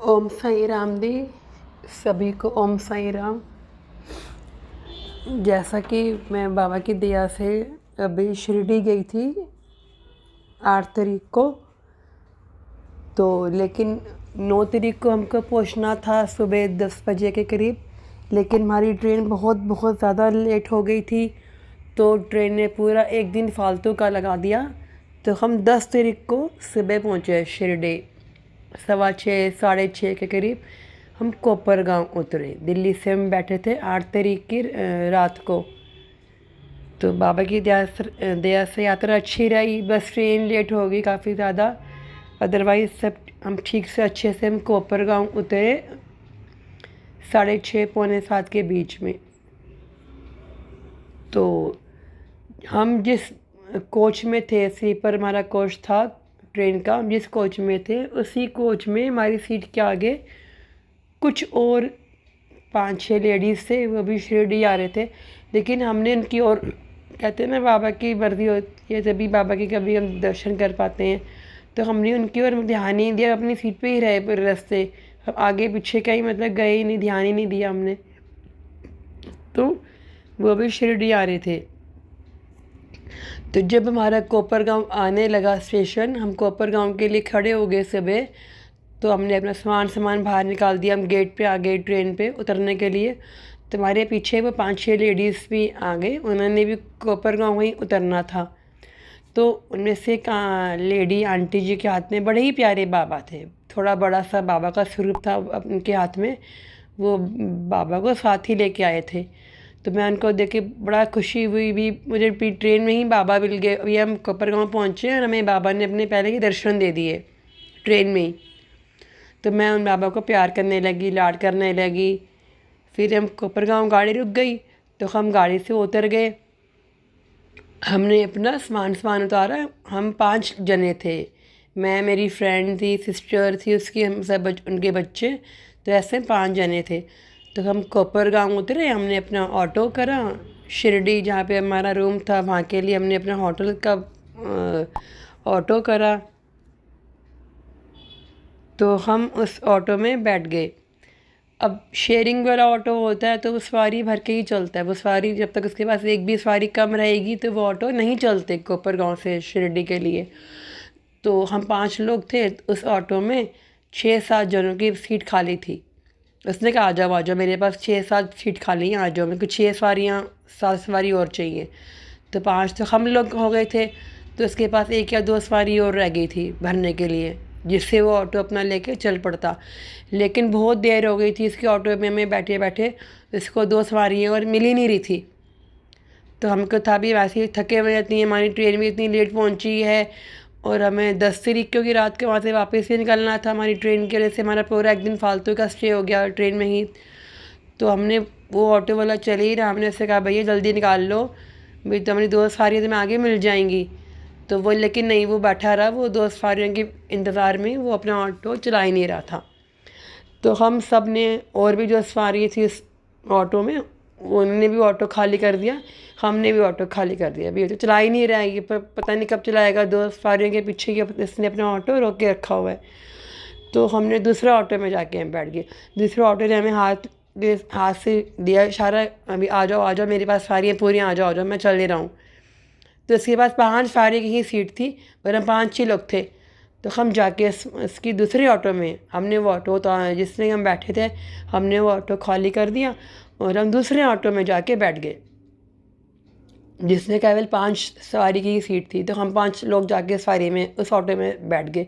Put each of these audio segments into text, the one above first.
ओम साई राम दी। सभी को ओम साई राम। जैसा कि मैं बाबा की दया से अभी शिरडी गई थी 8 तारीख को, तो लेकिन 9 तारीख को हमको पहुंचना था सुबह 10 बजे के करीब, लेकिन हमारी ट्रेन बहुत बहुत ज़्यादा लेट हो गई थी, तो ट्रेन ने पूरा एक दिन फालतू का लगा दिया। तो हम 10 तारीख को सुबह पहुंचे शिरडी 6:15 6:30 के करीब। हम कोपरगांव उतरे। दिल्ली से हम बैठे थे 8 तारीख की रात को। तो बाबा की दया से यात्रा अच्छी रही, बस ट्रेन लेट हो गई काफ़ी ज़्यादा, अदरवाइज़ सब हम ठीक से अच्छे से हम कोपरगांव उतरे 6:30 पौने 7 के बीच में। तो हम जिस कोच में थे, स्लीपर हमारा कोच था ट्रेन का, हम जिस कोच में थे उसी कोच में हमारी सीट के आगे कुछ और 5-6 लेडीज़ थे, वो भी शिरडी आ रहे थे। लेकिन हमने उनकी और, कहते हैं ना बाबा की मर्ज़ी होती है तभी बाबा की कभी हम दर्शन कर पाते हैं, तो हमने उनकी ओर ध्यान नहीं दिया, अपनी सीट पे ही रहे पूरे रास्ते। हम आगे पीछे का ही मतलब गए ही नहीं, ध्यान ही नहीं दिया हमने। तो वो भी शिरडी आ रहे थे। तो जब हमारा कोपरगांव आने लगा स्टेशन, हम कोपरगांव के लिए खड़े हो गए सुबह, तो हमने अपना सामान बाहर निकाल दिया। हम गेट पे आ गए ट्रेन पे उतरने के लिए। तो हमारे पीछे वो 5-6 लेडीज़ भी आ गए, उन्होंने भी कोपरगांव ही उतरना था। तो उनमें से एक लेडी आंटी जी के हाथ में बड़े ही प्यारे बाबा थे, थोड़ा बड़ा सा बाबा का स्वरूप था उनके हाथ में, वो बाबा को साथ ही लेके आए थे। तो मैं उनको देख के बड़ा खुशी हुई भी, मुझे ट्रेन में ही बाबा मिल गए। अभी हम कोपरगांव पहुँचे और हमें बाबा ने अपने पहले ही दर्शन दे दिए ट्रेन में ही। तो मैं उन बाबा को प्यार करने लगी, लाड करने लगी। फिर हम कोपरगांव गाड़ी रुक गई, तो हम गाड़ी से उतर गए। हमने अपना सामान उतारा। हम 5 जने थे, मैं, मेरी फ्रेंड थी, सिस्टर थी उसकी, हम सब उनके बच्चे, तो ऐसे 5 जने थे। तो हम कोपरगांव उतरे, हमने अपना ऑटो करा शिरडी जहाँ पे हमारा रूम था, वहाँ के लिए हमने अपना होटल का ऑटो करा। तो हम उस ऑटो में बैठ गए। अब शेयरिंग वाला ऑटो होता है तो वो सवारी भर के ही चलता है, वो सवारी जब तक उसके पास एक भी सवारी कम रहेगी तो वो ऑटो नहीं चलते कोपरगांव से शिरडी के लिए। तो हम 5 लोग थे उस ऑटो में, 6-7 जनों की सीट खाली थी। उसने कहा आ जाओ मेरे पास 6-7 सीट खाली हैं, आ जाओ, मेरे को 6 सवारियाँ 7 सवारी और चाहिए। तो 5 तो हम लोग हो गए थे, तो उसके पास 1 या 2 सवारी और रह गई थी भरने के लिए, जिससे वो ऑटो अपना लेके चल पड़ता। लेकिन बहुत देर हो गई थी इसके ऑटो में हमें बैठे बैठे, इसको 2 सवारियाँ और मिल ही नहीं रही थी। तो हमको था भी वैसे ही थके हुए, इतनी हमारी ट्रेन भी इतनी लेट पहुंची है और हमें 10 तारीख की रात के वहाँ से वापस भी निकलना था हमारी ट्रेन के लिए, से हमारा पूरा एक दिन फालतू का स्टे हो गया ट्रेन में ही। तो हमने, वो ऑटो वाला चले ही रहा, हमने उससे कहा भैया जल्दी निकाल लो भाई, तो हमारी 2 सवारियाँ तो मैं आगे मिल जाएंगी। तो वो, लेकिन नहीं, वो बैठा रहा, वो 2 सवारियों के इंतज़ार में वो अपना ऑटो चला ही नहीं रहा था। तो हम सब ने, और भी जो सवारी थी उस ऑटो में, उन्होंने भी ऑटो खाली कर दिया, हमने भी ऑटो खाली कर दिया। अभी तो चला ही नहीं रहा है, ये पता नहीं कब चलाएगा, 2 सवारियों के पीछे इसने अपना ऑटो रोक के रखा हुआ है। तो हमने दूसरे ऑटो में जाके हम बैठ गए। दूसरे ऑटो ने हमें हाथ से दिया इशारा, अभी आ जाओ मेरे पास सवारियाँ पूरी, आ जाओ मैं चल ले रहा हूँ। तो इसके पास 5 सवारी की ही सीट थी और हम 5 ही लोग थे। तो हम जाके इसकी दूसरी ऑटो में, हमने वो ऑटो तो जिसमें हम बैठे थे, हमने वो ऑटो खाली कर दिया और हम दूसरे ऑटो में जाके बैठ गए, जिसमें केवल 5 सवारी की सीट थी। तो हम 5 लोग जाके सवारी में उस ऑटो में बैठ गए।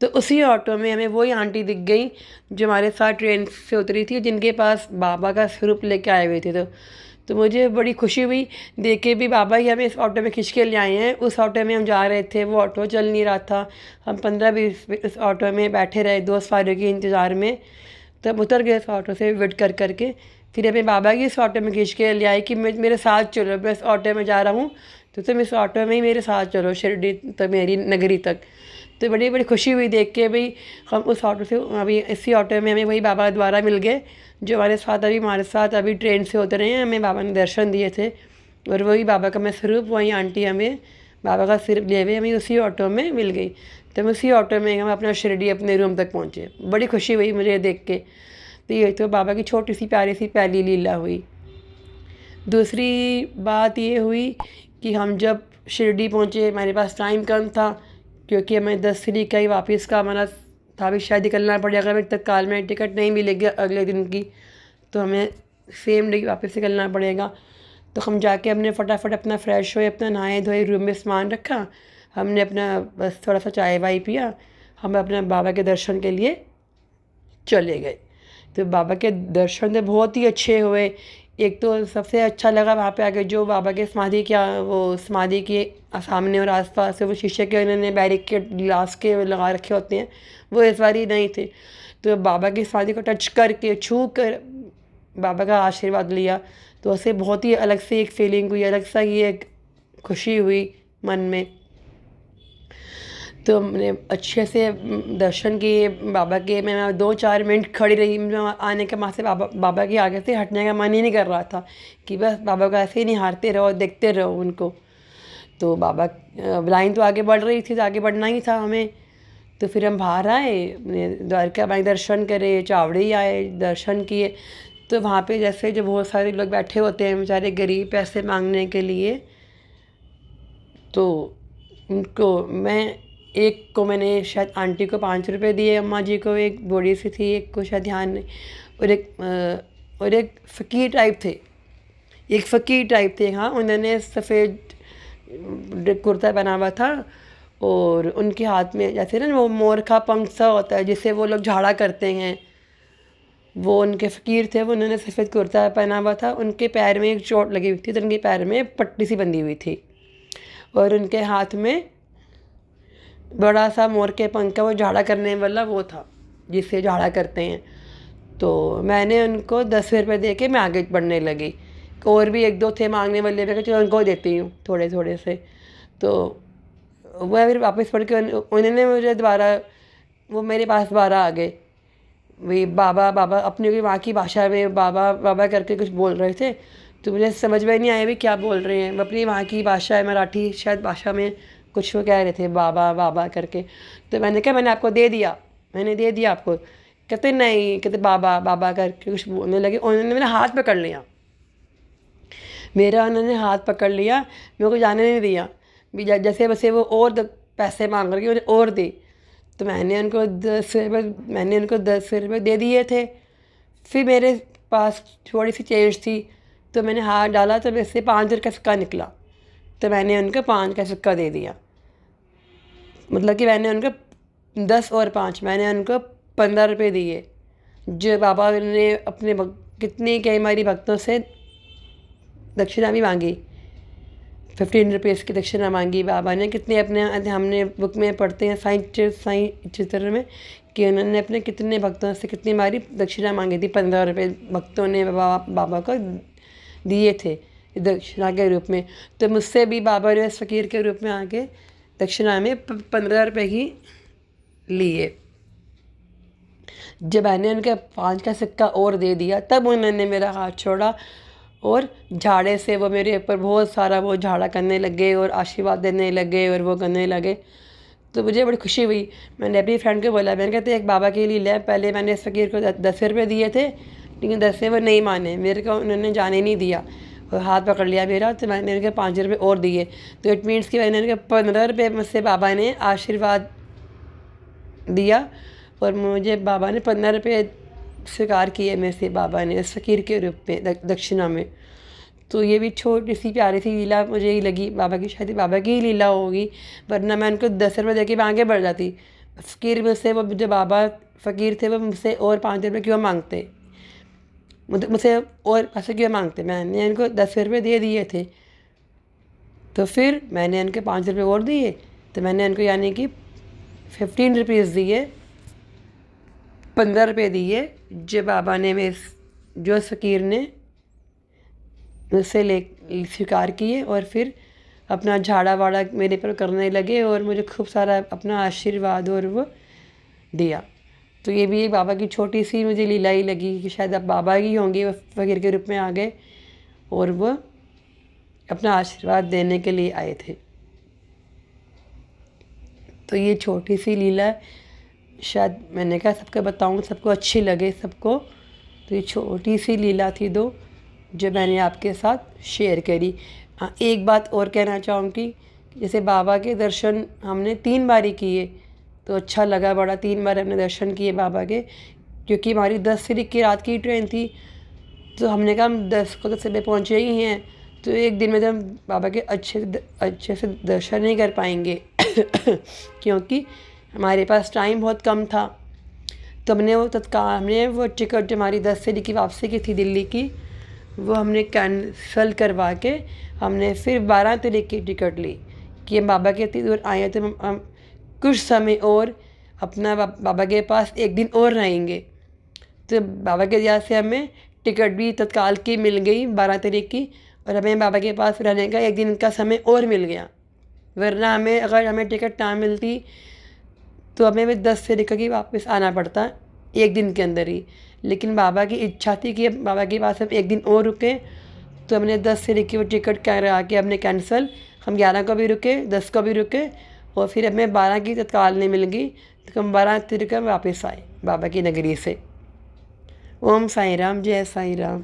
तो उसी ऑटो में हमें वही आंटी दिख गई जो हमारे साथ ट्रेन से उतरी थी, जिनके पास बाबा का स्वरूप लेके आए हुए थे। तो मुझे बड़ी खुशी हुई देख के भी, बाबा ही हमें इस ऑटो में खींच के ले आए हैं। उस ऑटो में हम जा रहे थे, वो ऑटो चल नहीं रहा था, हम 15-20 उस ऑटो में बैठे रहे 2 सवारियों के इंतज़ार में। तब उतर गए इस ऑटो से वेट करके, फिर हमें बाबा की इस ऑटो में खींच के ले आए कि मेरे साथ चलो, मैं इस ऑटो में जा रहा हूँ तो तुम इस ऑटो में ही मेरे साथ चलो शिरडी तक, मेरी नगरी तक। तो बड़ी बड़ी खुशी हुई देख के भाई, हम उस ऑटो से, अभी इसी ऑटो में हमें वही बाबा दोबारा मिल गए जो हमारे साथ अभी ट्रेन से उतरे हैं। हमें बाबा ने दर्शन दिए थे और वही बाबा का मैं स्वरूप, वही आंटी हमें बाबा का स्वरूप लिए हुए हमें उसी ऑटो में मिल गई। तो हम उसी ऑटो में हम अपना शिरडी अपने रूम तक पहुँचे। बड़ी खुशी हुई मुझे देख के। तो ये तो बाबा की छोटी सी प्यारी सी पहली लीला हुई। दूसरी बात ये हुई कि हम जब शिरडी पहुँचे, हमारे पास टाइम कम था क्योंकि हमें 10 तारीख का ही वापस का हमारा था भी, शायद निकलना पड़ेगा। अगर तत्काल में टिकट नहीं मिलेगी अगले दिन की तो हमें सेम डे वापस निकलना पड़ेगा। तो हम जाके हमने फटाफट अपना फ्रेश हुए, अपना नहाए धोए, रूम में सामान रखा, हमने अपना बस थोड़ा सा चाय वाय पिया, हम अपने बाबा के दर्शन के लिए चले गए। तो बाबा के दर्शन तो बहुत ही अच्छे हुए। एक तो सबसे अच्छा लगा वहाँ पे आके जो बाबा के समाधि वो समाधि के सामने और आसपास वो शीशे के उन्होंने बैरिकेड ग्लास के लगा रखे होते हैं, वो इस बार ही नहीं थे। तो बाबा की समाधि को टच करके छू कर बाबा का आशीर्वाद लिया, तो उससे बहुत ही अलग से एक फीलिंग हुई, अलग सा ही एक खुशी हुई मन में। तो हमने अच्छे से दर्शन किए बाबा के। मैं 2-4 मिनट खड़ी रही, मैं आने के बाद से बाबा के आगे से हटने का मन ही नहीं कर रहा था कि बस बाबा को ऐसे ही निहारते रहो, देखते रहो उनको। तो बाबा लाइन तो आगे बढ़ रही थी, तो आगे बढ़ना ही था हमें। तो फिर हम बाहर आए, द्वारका माई दर्शन करे, चावड़ी आए, दर्शन किए। तो वहाँ पे जैसे जो बहुत सारे लोग बैठे होते हैं बेचारे गरीब पैसे मांगने के लिए, तो उनको एक को मैंने शायद आंटी को 5 रुपए दिए, अम्मा जी को, एक बूढ़ी सी थी, एक को शायद ध्यान नहीं, और एक फ़कीर टाइप थे, हाँ। उन्होंने सफ़ेद कुर्ता पहना हुआ था और उनके हाथ में जैसे ना वो मोर का पंख सा होता है जिससे वो लोग झाड़ा करते हैं, वो उनके फ़कीर थे। वो उन्होंने सफ़ेद कुर्ता पहना हुआ था, उनके पैर में एक चोट लगी हुई थी, तो उनके पैर में पट्टी सी बंधी हुई थी और उनके हाथ में बड़ा सा मोर के पंख का वो झाड़ा करने वाला वो था जिससे झाड़ा करते हैं। तो मैंने उनको 10 रुपये दे के मैं आगे बढ़ने लगी। और भी 1-2 थे मांगने वाले, मैं चलो उनको देती हूँ थोड़े थोड़े से। तो वह फिर वापस पढ़ के उन्होंने मुझे दोबारा, वो मेरे पास दोबारा आ गए, वही बाबा बाबा अपनी वहाँ की भाषा में बाबा बाबा करके कुछ बोल रहे थे। तो मुझे समझ में नहीं आया भी क्या बोल रहे हैं। अपनी वहाँ की भाषा है, मराठी शायद भाषा में कुछ वो कह रहे थे बाबा बाबा करके। तो मैंने कहा मैंने आपको दे दिया, मैंने दे दिया आपको। कहते नहीं, कहते बाबा बाबा करके कुछ बोलने लगे। उन्होंने मेरा हाथ पकड़ लिया, उन्होंने हाथ पकड़ लिया, मेरे को जाने नहीं दिया भी। जैसे वैसे वो और पैसे मांग रहे उन्हें और दी। तो मैंने उनको 10 रुपये दे दिए थे। फिर मेरे पास थोड़ी सी चेंज थी, तो मैंने हाथ डाला तो मेरे से 5 रुपये का सिक्का निकला। तो मैंने उनको 5 का सिक्का दे दिया, मतलब कि मैंने उनको 10 और 5 मैंने उनको 15 रुपये दिए। जो बाबा ने अपने कितनी कई हमारी भक्तों से दक्षिणा भी मांगी, 15 रुपीज़ की दक्षिणा मांगी बाबा ने। कितने अपने हमने बुक में पढ़ते हैं साईं चित्र में कि उन्होंने अपने कितने भक्तों से कितनी हमारी दक्षिणा मांगी थी। 15 रुपये भक्तों ने बाबा को दिए थे दक्षिणा के रूप में। तो मुझसे भी बाबा ने फ़कीर के रूप में आके दक्षिणा में 15 रुपये ही लिए। जब मैंने उनके 5 का सिक्का और दे दिया तब उन्होंने मेरा हाथ छोड़ा और झाड़े से वो मेरे ऊपर बहुत सारा वो झाड़ा करने लगे और आशीर्वाद देने लगे और वो करने लगे। तो मुझे बड़ी खुशी हुई। मैंने अपनी फ्रेंड को बोला, मैंने कहते एक बाबा के लिए ले। पहले मैंने इस फ़कीर को 10 रुपये दिए थे, लेकिन 10 से वो नहीं माने, मेरे को उन्होंने जाने नहीं दिया और हाथ पकड़ लिया मेरा। तो मैंने उनके 5 रुपये और दिए। तो इट मीन्स कि मैंने उनके 15 रुपये मुझसे बाबा ने आशीर्वाद दिया और मुझे बाबा ने 15 रुपये स्वीकार किए मेरे से, बाबा ने इस फ़कीर के रूप में दक्षिणा में। तो ये भी छोटी सी प्यारी सी लीला मुझे ही लगी बाबा की, शायद बाबा की ही लीला होगी, वरना मैं उनको 10 रुपये दे के आगे बढ़ जाती। फ़कीर मुझसे, वो जो बाबा फ़कीर थे वो मुझसे और 5 रुपये क्यों मांगते, मुझसे और पैसे क्यों मांगते। मैंने इनको 10 रुपये दे दिए थे, तो फिर मैंने इनके 5 रुपये और दिए। तो मैंने इनको यानी कि 15 रुपीज़ दिए, 15 रुपये दिए जो बाबा ने जो फ़कीर ने मुझसे स्वीकार किए और फिर अपना झाड़ा वाड़ा मेरे पर करने लगे और मुझे खूब सारा अपना आशीर्वाद और वो दिया। तो ये भी एक बाबा की छोटी सी मुझे लीला ही लगी कि शायद अब बाबा ही होंगे, वो फ़कीर के रूप में आ गए और वो अपना आशीर्वाद देने के लिए आए थे। तो ये छोटी सी लीला है, शायद मैंने कहा सबको बताऊँ, सबको अच्छी लगे सबको। तो ये छोटी सी लीला थी दो जो मैंने आपके साथ शेयर करी। हाँ, एक बात और कहना चाहूँगी, जैसे बाबा के दर्शन हमने 3 बार ही किए तो अच्छा लगा बड़ा। 3 बार हमने दर्शन किए बाबा के, क्योंकि हमारी 10 तारीख की रात की ट्रेन थी। तो हमने कहा हम 10 को तो सुबह पहुँचे ही हैं, तो एक दिन में तो हम बाबा के अच्छे से दर्शन नहीं कर पाएंगे क्योंकि हमारे पास टाइम बहुत कम था। तो हमने वो टिकट जो हमारी 10 तारीख की वापसी की थी दिल्ली की, वो हमने कैंसिल करवा के हमने फिर 12 तारीख की टिकट ली कि हम बाबा के इतनी दूर आए हैं तो हम कुछ समय और अपना बाबा के पास एक दिन और रहेंगे। तो बाबा के दया से हमें टिकट भी तत्काल की मिल गई 12 तारीख की, और हमें बाबा के पास रहने का एक दिन का समय और मिल गया। वरना अगर हमें टिकट ना मिलती तो हमें भी 10 तारीख की वापस आना पड़ता एक दिन के अंदर ही। लेकिन बाबा की इच्छा थी कि बाबा के पास हम एक दिन और रुके, तो हमने 10 तारीख की वो टिकट करा के हमने कैंसिल, हम 11 को भी रुके, 10 को भी रुके, और फिर हमें 12 की तत्काल नहीं मिल गई, तो हम 12 तारीख को वापस आए बाबा की नगरी से। ओम साई राम, जय साई राम।